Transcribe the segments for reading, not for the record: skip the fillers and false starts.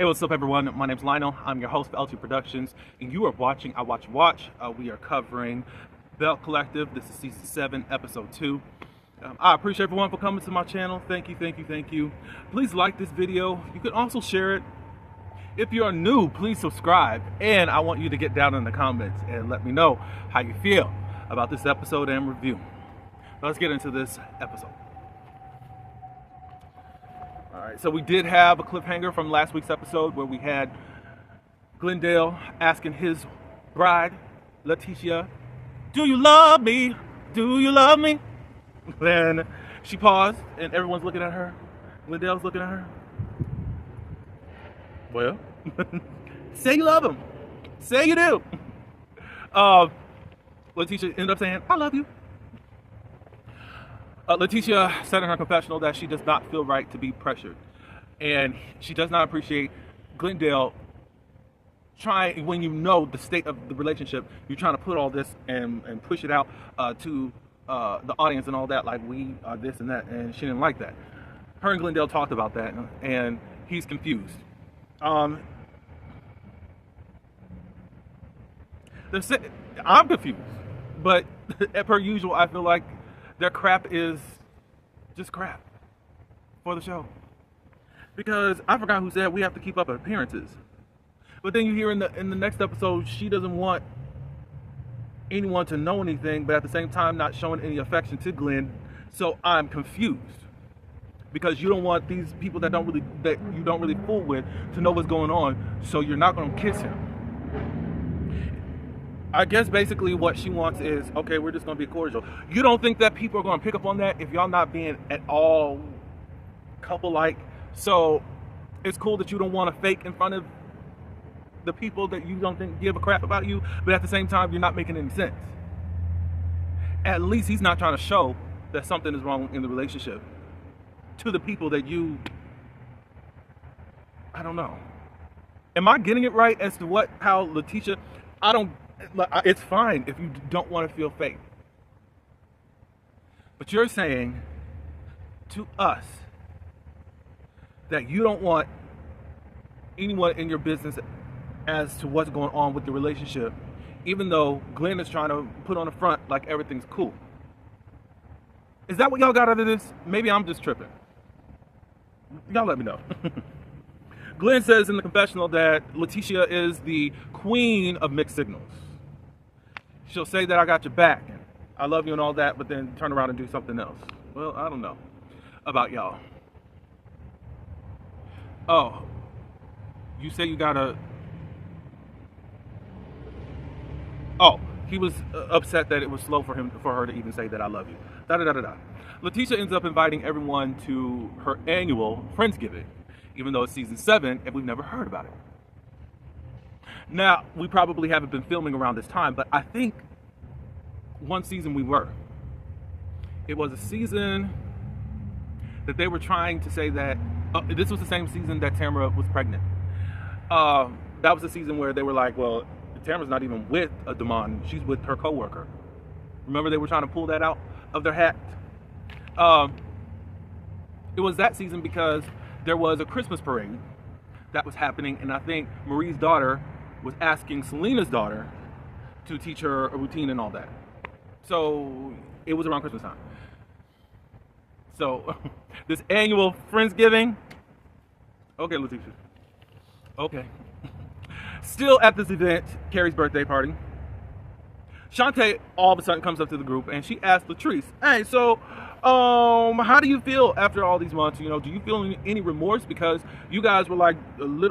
Hey, what's up, everyone? My name's Lionel. I'm your host for L2 Productions, and you are watching I Watch. We are covering Belle Collective. This is season 7, episode 2. I appreciate everyone for coming to my channel. Thank you. Please like this video. You can also share it. If you are new, please subscribe. And I want you to get down in the comments and let me know how you feel about this episode and review. Let's get into this episode. Alright, so we did have a cliffhanger from last week's episode where we had Glendale asking his bride, Letitia, "Do you love me? Do you love me?" Then she paused and everyone's looking at her. Glendale's looking at her. Well, say you love him. Say you do. Letitia ended up saying, "I love you." Letitia said in her confessional that she does not feel right to be pressured. And she does not appreciate Glendale trying, when you know the state of the relationship, you're trying to put all this and push it out to the audience and all that, like we are this and that. And she didn't like that. Her and Glendale talked about that, and he's confused. I'm confused. But per usual, I feel like their crap is just crap for the show. Because I forgot who said we have to keep up appearances. But then you hear in the next episode, she doesn't want anyone to know anything, but at the same time not showing any affection to Glenn. So I'm confused. Because you don't want these people that you don't really fool with to know what's going on, so you're not gonna kiss him. I guess basically what she wants is, okay, we're just going to be cordial. You don't think that people are going to pick up on that if y'all not being at all couple-like? So it's cool that you don't want to fake in front of the people that you don't think give a crap about you, but at the same time, you're not making any sense. At least he's not trying to show that something is wrong in the relationship to the people that I don't know. Am I getting it right as to how Letitia, it's fine if you don't want to feel fake. But you're saying to us that you don't want anyone in your business as to what's going on with the relationship, even though Glenn is trying to put on the front like everything's cool. Is that what y'all got out of this? Maybe I'm just tripping. Y'all let me know. Glenn says in the confessional that Letitia is the queen of mixed signals. She'll say that I got your back, and I love you and all that, but then turn around and do something else. Well, I don't know about y'all. Oh, you say you got Oh, he was upset that it was slow for her to even say that I love you. Letitia ends up inviting everyone to her annual Friendsgiving, even though it's season 7 and we've never heard about it. Now, we probably haven't been filming around this time, but I think one season we were. It was a season that they were trying to say that, this was the same season that Tamara was pregnant. That was the season where they were like, well, Tamara's not even with a Damon, she's with her coworker. Remember they were trying to pull that out of their hat? It was that season because there was a Christmas parade that was happening, and I think Marie's daughter was asking Selena's daughter to teach her a routine and all that. So it was around Christmas time. So this annual Friendsgiving. Okay, Letitia. Okay. Still at this event, Carrie's birthday party, Shantae all of a sudden comes up to the group and she asks Latrice, "Hey, so how do you feel after all these months? You know, do you feel any remorse? Because you guys were like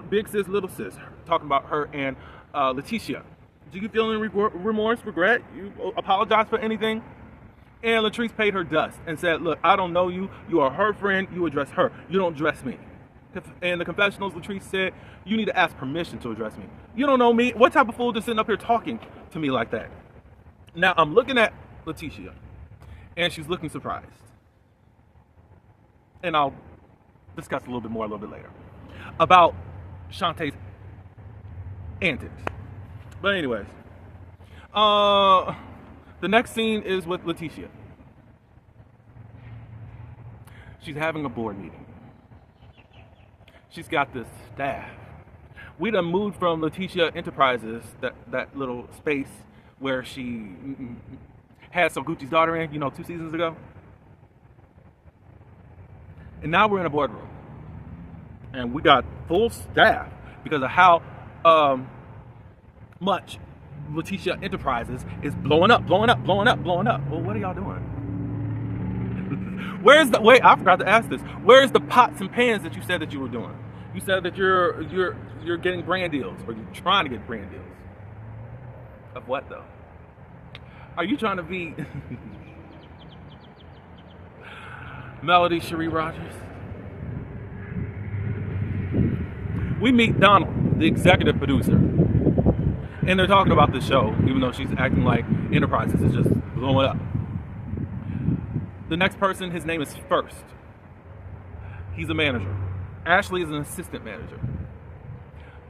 big sis, little sis," talking about her and Letitia. "Do you feel any remorse, regret? You apologize for anything?" And Latrice paid her dust and said, "Look, I don't know you. You are her friend. You address her. You don't address me." In the confessionals, Latrice said, "You need to ask permission to address me. You don't know me. What type of fool just sitting up here talking to me like that?" Now, I'm looking at Letitia, and she's looking surprised. And I'll discuss a little bit more a little bit later about Shantae's antics. But anyways, the next scene is with Letitia. She's having a board meeting. She's got this staff We done moved from Letitia Enterprises, that little space where she had some Gucci's daughter in, 2 seasons ago. And now we're in a boardroom. And we got full staff because of how much Letitia Enterprises is blowing up. Well, what are y'all doing? Wait, I forgot to ask this. Where's the pots and pans that you said that you were doing? You said that you're getting brand deals, or you're trying to get brand deals. Of what though? Are you trying to be Melody Cherie Rogers? We meet Donald, the executive producer, and they're talking about the show, even though she's acting like Enterprises is just blowing up. The next person, his name is First. He's a manager. Ashley is an assistant manager.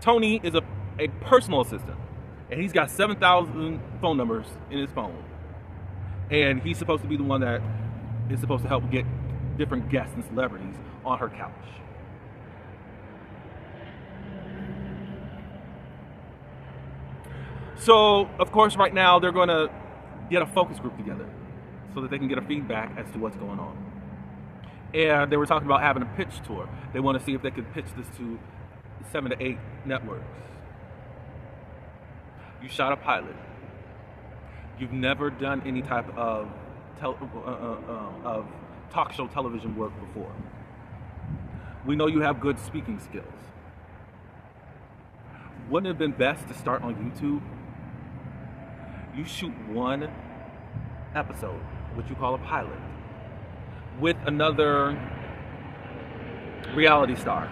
Tony is a personal assistant, and he's got 7,000 phone numbers in his phone. And he's supposed to be the one that is supposed to help get different guests and celebrities on her couch. So, of course, right now they're going to get a focus group together so that they can get a feedback as to what's going on. And they were talking about having a pitch tour. They want to see if they could pitch this to 7 to 8 networks. You shot a pilot. You've never done any type of talk show television work before. We know you have good speaking skills. Wouldn't it have been best to start on YouTube? You shoot one episode, what you call a pilot, with another reality star,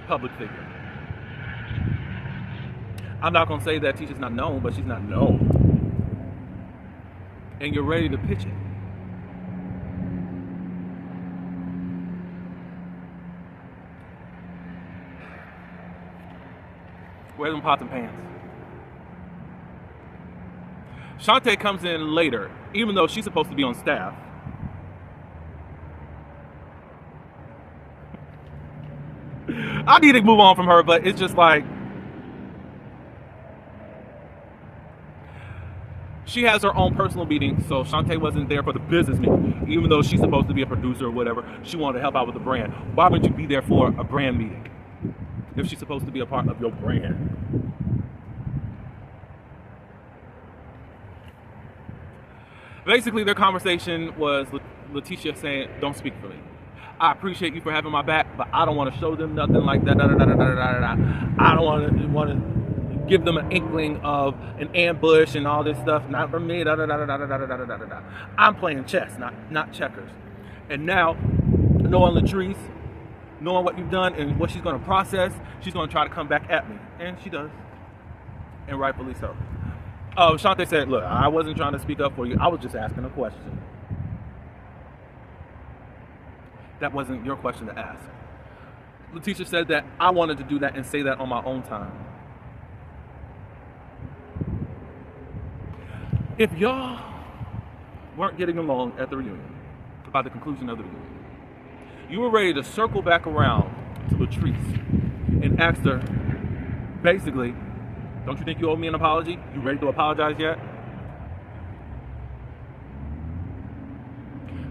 public figure. I'm not going to say that Tisha's not known, but she's not known. And you're ready to pitch it. Where's them pots and pans? Shantae comes in later, even though she's supposed to be on staff. I need to move on from her, but it's just like, she has her own personal meeting, so Shantae wasn't there for the business meeting. Even though she's supposed to be a producer or whatever, she wanted to help out with the brand. Why would you be there for a brand meeting if she's supposed to be a part of your brand? Basically, their conversation was Letitia saying, "Don't speak for me. I appreciate you for having my back, but I don't want to show them nothing like that. I don't want to give them an inkling of an ambush and all this stuff. Not for me. I'm playing chess, not checkers." And now, knowing Latrice, knowing what you've done and what she's going to process, she's going to try to come back at me, and she does, and rightfully so. Shantae said, "Look, I wasn't trying to speak up for you. I was just asking a question." That wasn't your question to ask. Letitia said that I wanted to do that and say that on my own time. If y'all weren't getting along at the reunion, by the conclusion of the reunion, you were ready to circle back around to Latrice and ask her, basically, "Don't you think you owe me an apology? You ready to apologize yet?"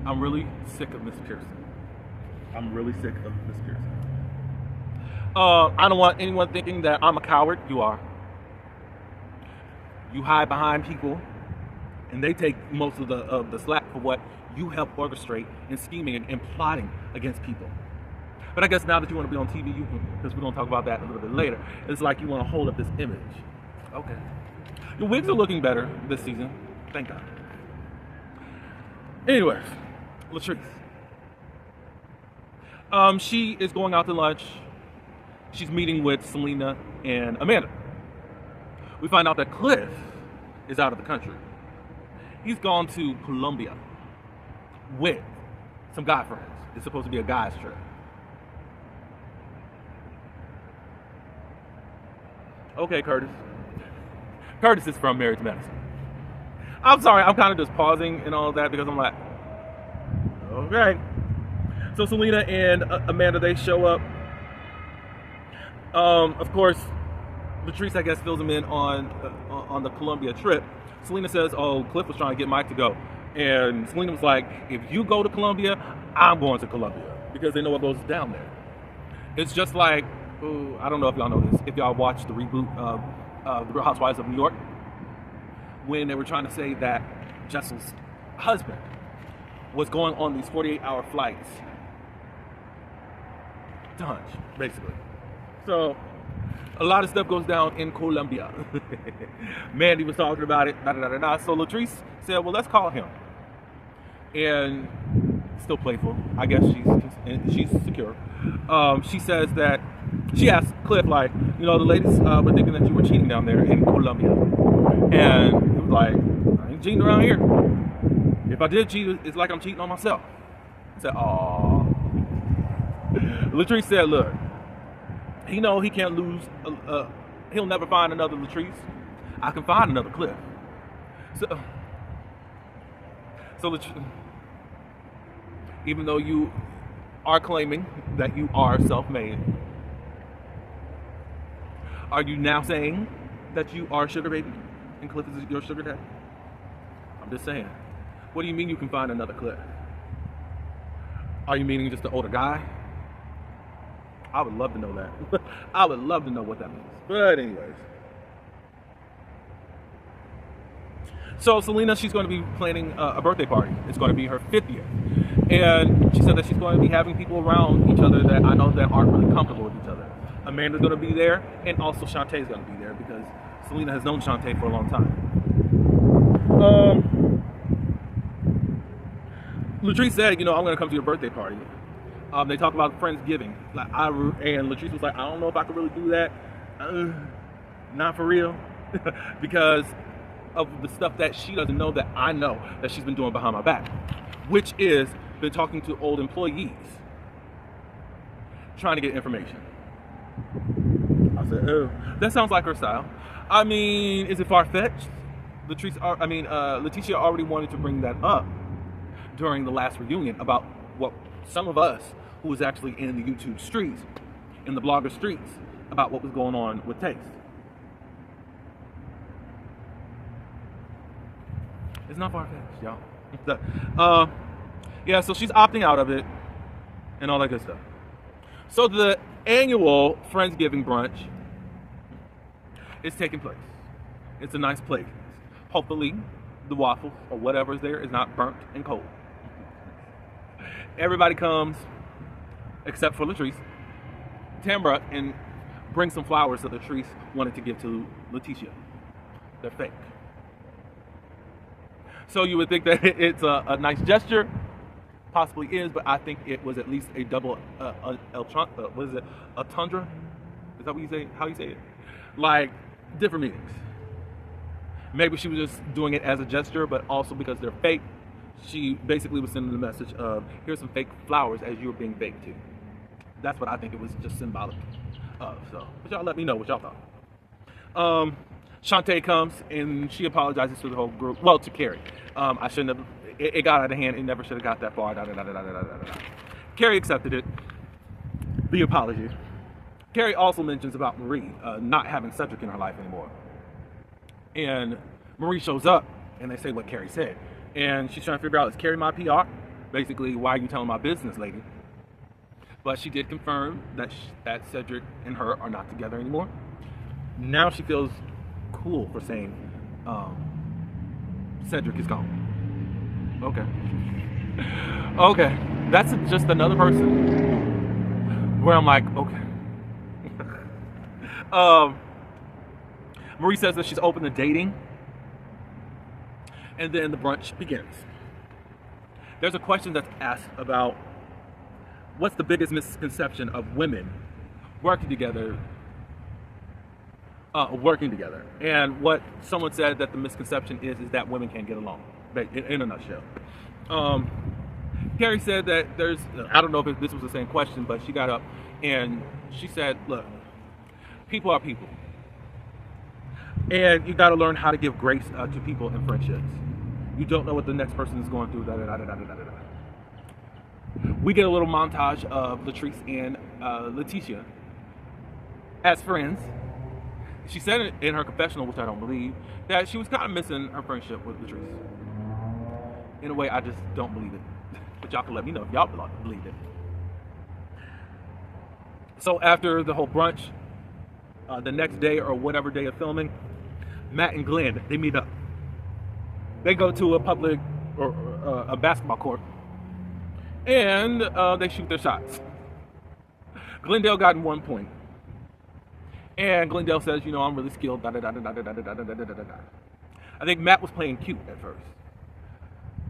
I'm really sick of Miss Pearson. I'm really sick of Miss Pearson. I don't want anyone thinking that I'm a coward. You are. You hide behind people, and they take most of the slack for what you help orchestrate and scheming and plotting against people. But I guess now that you want to be on TV, because we're going to talk about that a little bit later, it's like you want to hold up this image. Okay. Your wigs are looking better this season. Thank God. Anyways, Latrice. She is going out to lunch. She's meeting with Selena and Amanda. We find out that Cliff is out of the country. He's gone to Colombia with some guy friends. It's supposed to be a guy's trip. Okay, Curtis. Curtis is from Marriage Medicine. I'm sorry, I'm kind of just pausing and all that because I'm like, okay. So Selena and Amanda, they show up Of course, Latrice, I guess, fills him in on the Colombia trip. Selena says, "Oh, Cliff was trying to get Mike to go," and Selena was like, "If you go to Colombia, I'm going to Colombia," because they know what goes down there. It's just like, I don't know if y'all know this. If y'all watched the reboot of The Real Housewives of New York, when they were trying to say that Jessel's husband was going on these 48-hour flights to Hunch, basically. So a lot of stuff goes down in Colombia. Mandy was talking about it. So Latrice said, "Well, let's call him." And still playful. I guess she's secure. She says that she asked Cliff, like, the ladies were thinking that you were cheating down there in Colombia, and it was like, I ain't cheating around here. If I did cheat, it's like I'm cheating on myself. I said, "Aww." Latrice said, "Look, he can't lose. He'll never find another Latrice. I can find another Cliff." So even though you are claiming that you are self-made, are you now saying that you are sugar baby and Cliff is your sugar daddy? I'm just saying. What do you mean you can find another Cliff? Are you meaning just an older guy? I would love to know that. I would love to know what that means. But anyways. So Selena, she's going to be planning a birthday party. It's going to be her 50th. And she said that she's going to be having people around each other that I know that aren't really comfortable with each other. Amanda's going to be there, and also Shantae's going to be there because Selena has known Shantae for a long time. Latrice said, I'm going to come to your birthday party. They talk about Friendsgiving. And Latrice was like, "I don't know if I could really do that. Not for real." Because of the stuff that she doesn't know that I know that she's been doing behind my back, which is been talking to old employees, trying to get information. I said, "Oh, that sounds like her style." I mean, is it far-fetched? Letitia already wanted to bring that up during the last reunion about what some of us who was actually in the YouTube streets, in the blogger streets, about what was going on with Taste. It's not far-fetched, y'all. Yeah, so she's opting out of it and all that good stuff. So the annual Friendsgiving brunch is taking place. It's a nice place. Hopefully, the waffles or whatever is there is not burnt and cold. Everybody comes, except for Latrice, Tambra, and bring some flowers that Latrice wanted to give to Letitia. They're fake. So you would think that it's a nice gesture. Possibly is, but I think it was at least a double what is it? A tundra? Is that what you say? How you say it? Like different meanings. Maybe she was just doing it as a gesture, but also because they're fake, she basically was sending the message of, here's some fake flowers as you're being fake too. That's what I think it was just symbolic of. So, but y'all let me know what y'all thought. Shantae comes and she apologizes to the whole group. Well, to Carrie. I shouldn't have. It got out of hand. It never should have got that far. Carrie accepted it. The apology. Carrie also mentions about Marie not having Cedric in her life anymore. And Marie shows up and they say what Carrie said. And she's trying to figure out, is Carrie my PR? Basically, why are you telling my business, lady? But she did confirm that Cedric and her are not together anymore. Now she feels cool for saying Cedric is gone. Okay. That's just another person where I'm like, okay. Marie says that she's open to dating. And then the brunch begins. There's a question that's asked about what's the biggest misconception of women working together. And what someone said that the misconception is that women can't get along, in a nutshell. Carrie said that I don't know if this was the same question, but she got up and she said, look, people are people. And you got to learn how to give grace to people in friendships. You don't know what the next person is going through. We get a little montage of Latrice and Letitia as friends. She said it in her confessional, which I don't believe, that she was kind of missing her friendship with Latrice. In a way, I just don't believe it. But y'all can let me know if y'all believe it. So after the whole brunch, the next day or whatever day of filming, Matt and Glenn, they meet up. They go to a public or a basketball court, and they shoot their shots. Glendale got 1 point. And Glendale says, you know, I'm really skilled. I think Matt was playing cute at first.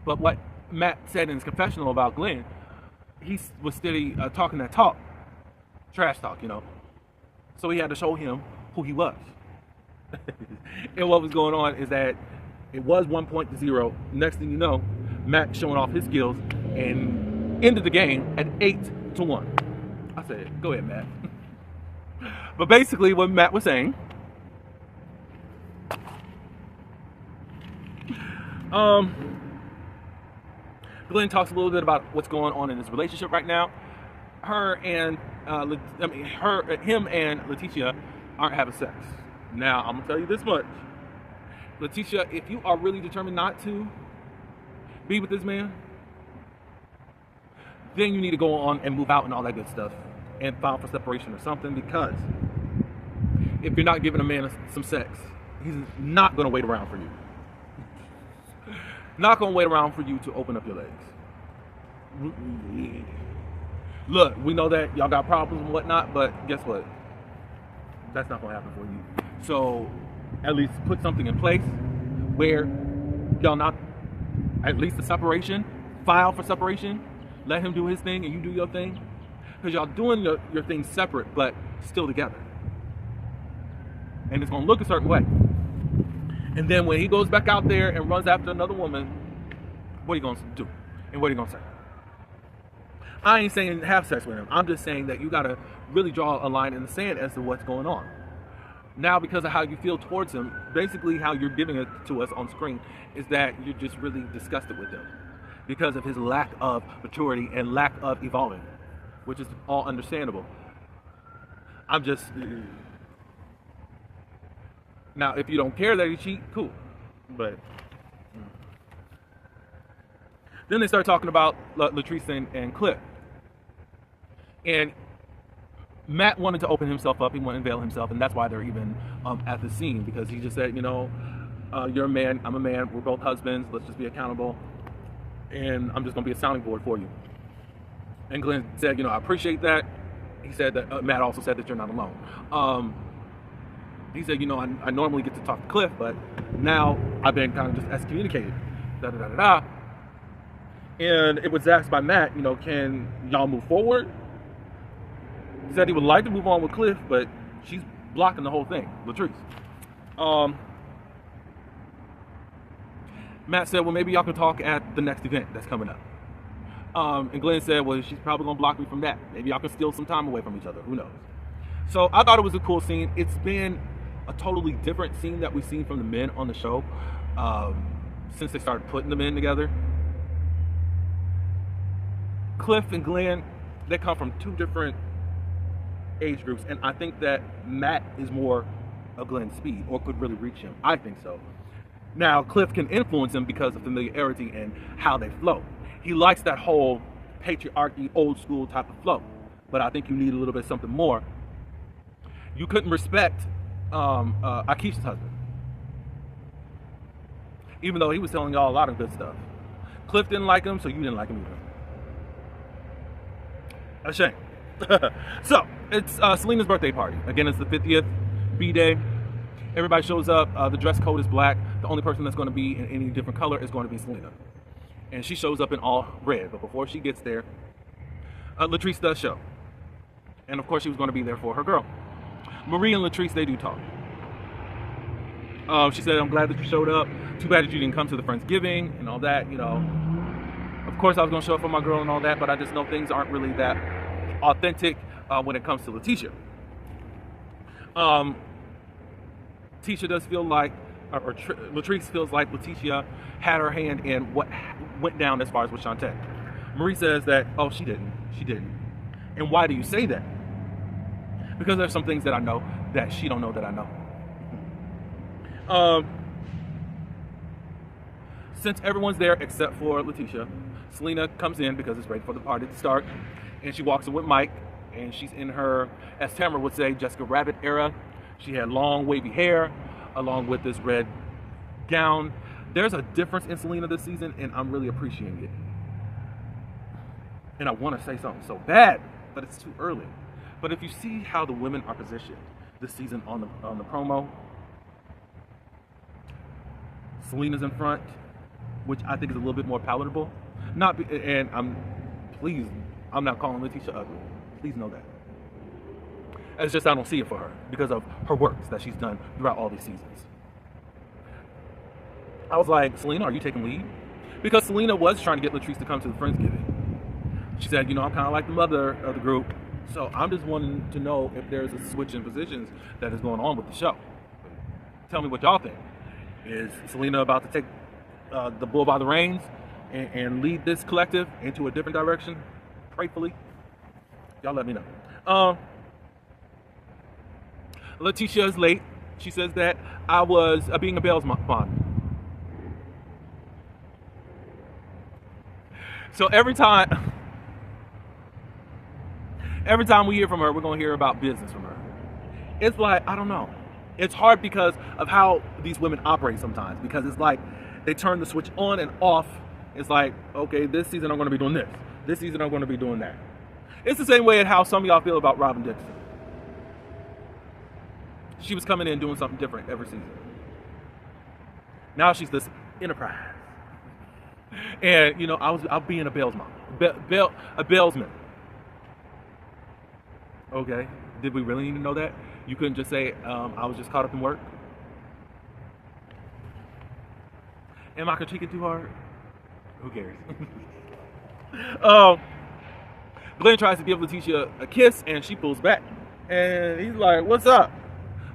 But what Matt said in his confessional about Glenn, he was steady talking that talk. Trash talk, you know. So he had to show him who he was. And what was going on is that it was 1 point to 0. Next thing you know, Matt showing off his skills and ended the game at 8-1. I said, go ahead, Matt. But basically what Matt was saying, Glenn talks a little bit about what's going on in his relationship right now. Him and Letitia aren't having sex. Now, I'm gonna tell you this much. Letitia, if you are really determined not to be with this man, then you need to go on and move out and all that good stuff and file for separation or something, because if you're not giving a man some sex, he's not gonna wait around for you. Not gonna wait around for you to open up your legs. Look, we know that y'all got problems and whatnot, but guess what? That's not gonna happen for you. So at least put something in place where y'all not, at least the separation, file for separation, let him do his thing and you do your thing. Because y'all doing your things separate, but still together. And it's gonna look a certain way. And then when he goes back out there and runs after another woman, what are you gonna do? And what are you gonna say? I ain't saying have sex with him. I'm just saying that you gotta really draw a line in the sand as to what's going on. Now, because of how you feel towards him, basically how you're giving it to us on screen is that you're just really disgusted with him because of his lack of maturity and lack of evolving, which is all understandable. I'm just... Now, if you don't care that he cheat, cool. But... Then they start talking about Latrice and Cliff. And Matt wanted to open himself up. He wanted to unveil himself. And that's why they're even at the scene. Because he just said, you know, you're a man, I'm a man. We're both husbands. Let's just be accountable. And I'm just going to be a sounding board for you. And Glenn said, you know, I appreciate that. He said that, Matt also said that you're not alone. He said, you know, I normally get to talk to Cliff, but now I've been kind of just excommunicated. Da-da-da-da-da. And it was asked by Matt, you know, can y'all move forward? He said he would like to move on with Cliff, but she's blocking the whole thing, Latrice. Matt said, well, maybe y'all can talk at the next event that's coming up. And Glenn said, well, she's probably going to block me from that. Maybe y'all can steal some time away from each other. Who knows? So I thought it was a cool scene. It's been a totally different scene that we've seen from the men on the show since they started putting the men together. Cliff and Glenn, they come from two different age groups, and I think that Matt is more of Glenn's speed, or could really reach him. I think so. Now, Cliff can influence him because of familiarity and how they flow. He likes that whole patriarchy, old school type of flow, but I think you need a little bit something more. You couldn't respect Akeisha's husband, even though he was telling y'all a lot of good stuff. Cliff didn't like him, so you didn't like him either. A shame. So, it's Selena's birthday party. Again, it's the 50th B-Day. Everybody shows up. The dress code is black. The only person that's going to be in any different color is going to be Selena. And she shows up in all red. But before she gets there, Latrice does show. And of course, she was going to be there for her girl. Marie and Latrice, they do talk. She said, I'm glad that you showed up. Too bad that you didn't come to the Friendsgiving and all that, you know. Of course, I was going to show up for my girl and all that, but I just know things aren't really that authentic when it comes to Letitia. Tisha does feel like, or Latrice feels like Letitia had her hand in what went down as far as with Shantae. Marie says that, oh, she didn't. And why do you say that? because there's some things that I know that she don't know that I know. Um, since everyone's there except for Letitia, Selena comes in because it's ready for the party to start, and she walks in with Mike, and she's in her, as Tamara would say, Jessica Rabbit era. She had long wavy hair along with this red gown. There's a difference in Selena this season, and I'm really appreciating it. And I want to say something so bad, but it's too early. But if you see how the women are positioned this season on the promo, Selena's in front, which I think is a little bit more palatable. I'm not calling Letitia ugly. Please know that. It's just I don't see it for her because of her works that she's done throughout all these seasons. I was like, Selena, are you taking lead? Because Selena was trying to get Latrice to come to the Friendsgiving. She said, I'm kind of like the mother of the group, so I'm just wanting to know if there's a switch in positions that is going on with the show. Tell me what y'all think. Is Selena about to take the bull by the reins and lead this collective into a different direction? Prayfully. Y'all let me know. Letitia is late. She says that I was being a Belle's bond. So every time we hear from her, we're going to hear about business from her. It's like, I don't know. It's hard because of how these women operate sometimes, because it's like they turn the switch on and off. It's like, okay, this season I'm going to be doing this. This season I'm going to be doing that. It's the same way at how some of y'all feel about Robin Dixon. She was coming in doing something different every season. Now she's this enterprise. And, I'll be in a Belle's mom. A Bellesman. Okay. Did we really need to know that? You couldn't just say, I was just caught up in work? Am I critiquing too hard? Who cares? Glenn tries to give Letitia a kiss, and she pulls back. And he's like, what's up?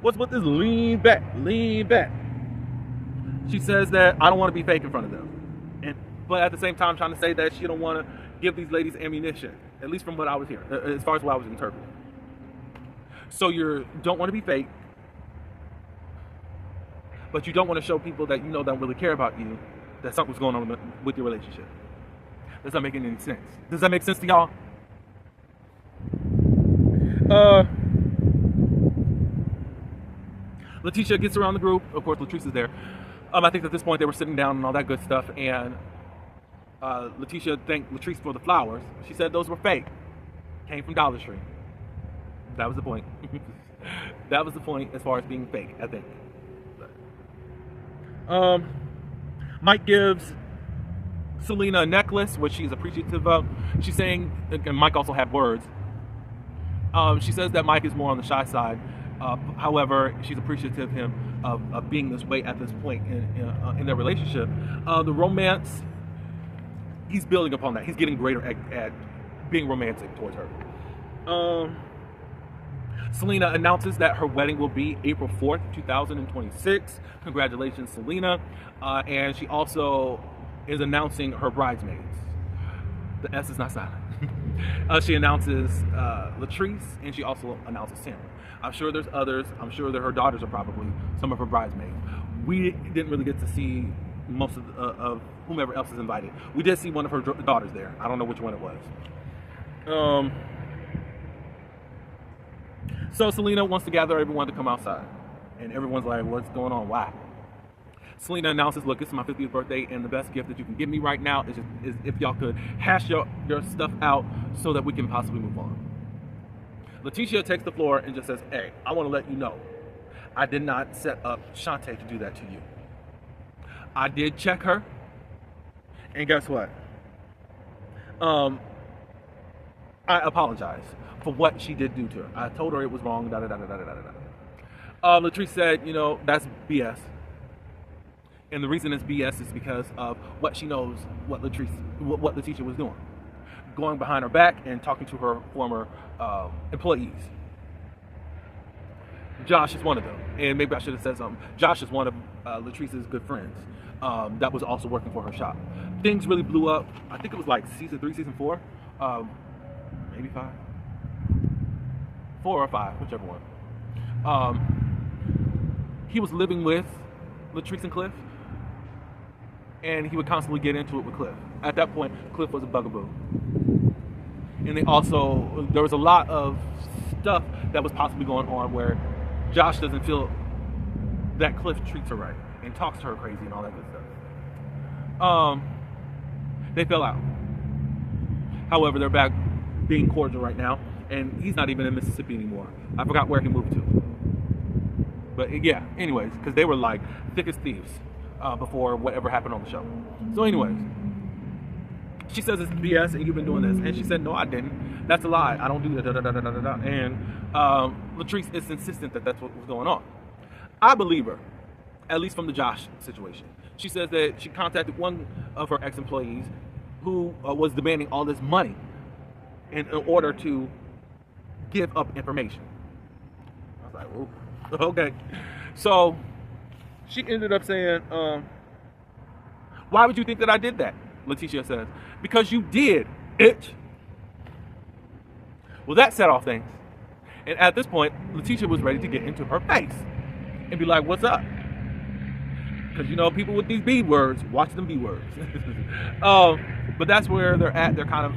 What's with this lean back? Lean back. She says that I don't want to be fake in front of them. But at the same time, trying to say that she don't want to give these ladies ammunition, at least from what I was hearing, as far as what I was interpreting. So you don't want to be fake, but you don't want to show people that don't really care about you, that something's going on with your relationship. Does that make any sense? Does that make sense to y'all? Letitia gets around the group. Of course, Latrice is there. I think at this point they were sitting down and all that good stuff, and Letitia thanked Latrice for the flowers. She said those were fake. Came from Dollar Tree. That was the point. That was the point as far as being fake, I think. Mike gives Selena a necklace, which she's appreciative of. She's saying, and Mike also had words. She says that Mike is more on the shy side. However, she's appreciative of him of being this way at this point in their relationship. The romance, he's building upon that. He's getting greater at being romantic towards her. Selena announces that her wedding will be April 4th, 2026. Congratulations, Selena. And she also is announcing her bridesmaids. The S is not silent. She announces Latrice, and she also announces Sam. I'm sure there's others. I'm sure that her daughters are probably some of her bridesmaids. We didn't really get to see most of whomever else is invited. We did see one of her daughters there. I don't know which one it was. So Selena wants to gather everyone to come outside. And everyone's like, what's going on? Why? Selena announces, look, it's my 50th birthday, and the best gift that you can give me right now is if y'all could hash your stuff out so that we can possibly move on. Letitia takes the floor and just says, hey, I want to let you know, I did not set up Shantae to do that to you. I did check her, and guess what? I apologize for what she did do to her. I told her it was wrong, Latrice said, that's BS. And the reason it's BS is because of what she knows what Letitia was doing. Going behind her back and talking to her former employees. Josh is one of them. And maybe I should have said something. Josh is one of Latrice's good friends that was also working for her shop. Things really blew up. I think it was like season 3, season 4, maybe 5. 4 or 5, whichever one. He was living with Latrice and Cliff, and he would constantly get into it with Cliff. At that point, Cliff was a bugaboo. And there was a lot of stuff that was possibly going on where Josh doesn't feel that Cliff treats her right and talks to her crazy and all that good stuff. They fell out. However, they're back being cordial right now, and he's not even in Mississippi anymore. I forgot where he moved to. But yeah, anyways, because they were like thick as thieves before whatever happened on the show. So anyways, she says it's BS and you've been doing this. And she said, no, I didn't. That's a lie. I don't do that. And Latrice is insistent that that's what was going on. I believe her, at least from the Josh situation. She says that she contacted one of her ex-employees who was demanding all this money in order to give up information. I was like, ooh, okay. So she ended up saying, why would you think that I did that? Letitia says, because you did, bitch. Well, that set off things. And at this point, Letitia was ready to get into her face and be like, what's up? Because, you know, people with these B words, watch them B words. But that's where they're at. They're kind of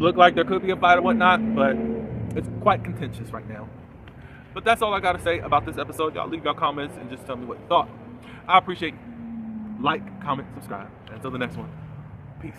look like there could be a fight or whatnot, but it's quite contentious right now. But that's all I got to say about this episode. Y'all leave your comments and just tell me what you thought. I appreciate like, comment, subscribe. Until the next one, peace.